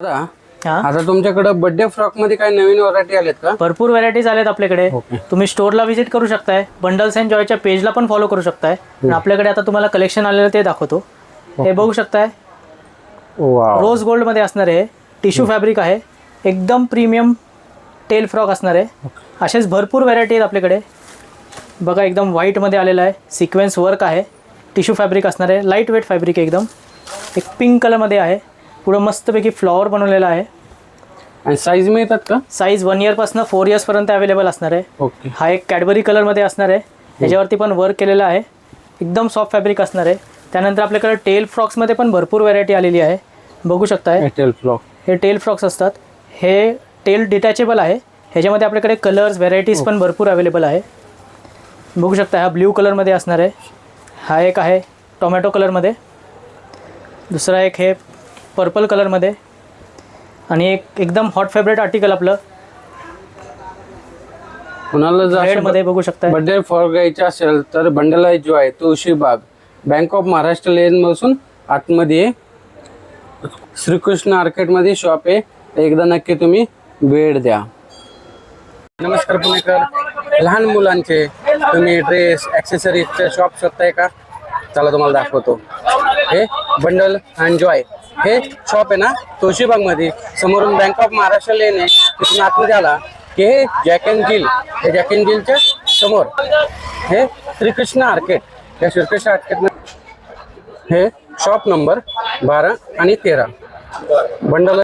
दादा, हा आता तुमच्याकडे बर्थडे फ्रॉक मध्ये काही नवीन व्हरायटी आलेत का? भरपूर व्हरायटीज आलेत आपल्याकडे. ओके. तुम्ही स्टोअरला व्हिजिट करू शकताय, बंडल्स अँड जॉयच्या पेजला पण फॉलो करू शकताय. आणि आपल्याकडे आता तुम्हाला कलेक्शन आलेलं ते दाखवतो. हे बघू शकताय, वाव. रोज गोल्ड मध्ये असणार आहे, टिश्यू फॅब्रिक आहे, एकदम प्रीमियम टेल फ्रॉक असणार आहे. असेच भरपूर व्हरायटी आहेत आपल्याकडे. बघा, एकदम व्हाईटमध्ये आलेला आहे, सिक्वेन्स वर्क आहे, टिश्यू फॅब्रिक असणार आहे, लाईट वेट फॅब्रिक आहे एकदम. एक पिंक कलरमध्ये आहे, पुढं मस्तपैकी फ्लॉवर बनवलेला आहे. आणि साईज मिळतात का? साईज 1 इयरपासून 4 इयर्सपर्यंत अवेलेबल असणार आहे. ओके. हा एक कॅडबरी कलरमध्ये असणार आहे, ह्याच्यावरती पण वर्क केलेलं आहे, एकदम सॉफ्ट फॅब्रिक असणार आहे. त्यानंतर आपल्याकडे टेल फ्रॉक्समध्ये पण भरपूर व्हरायटी आलेली आहे, बघू शकताय. Tail frock. हे टेल फ्रॉक्स असतात, हे टेल डिटॅचेबल आहे. ह्याच्यामध्ये आपल्याकडे कलर्स व्हरायटीज पण भरपूर अवेलेबल आहे, बघू शकता. हा ब्ल्यू कलरमध्ये असणार आहे, हा एक आहे टोमॅटो कलरमध्ये, दुसरा एक हे पर्पल कलरमध्ये, आणि एक एकदम हॉट फेवरेट आर्टिकल आपलं कुणाला रेडमध्ये बघू शकता. बर्थडे फ्रॉक घ्यायचा असेल तर bundle joy, Tulshibaug, bank of Maharashtra lane पासून आतमध्ये श्रीकृष्ण आर्केटमध्ये शॉप आहे. एकदा नक्की तुम्ही भेट द्या. नमस्कार पुणेकर, लहान मुलांचे तुम्ही ड्रेस ॲक्सेसरीजचे शॉप शोधताय का? चला तुम्हाला दाखवतो. हे बंडल अँड जॉय हे शॉप आहे ना, तुळशीबागमध्ये. समोरून बँक ऑफ महाराष्ट्र लेन आहे, तिथून आतमध्ये आला की हे जॅक अँड जिल, हे जॅक अँड जिलच्या समोर हे श्रीकृष्ण आर्केट. या श्रीकृष्ण आर्केट हे शॉप नंबर 12 आणि 13 बंडल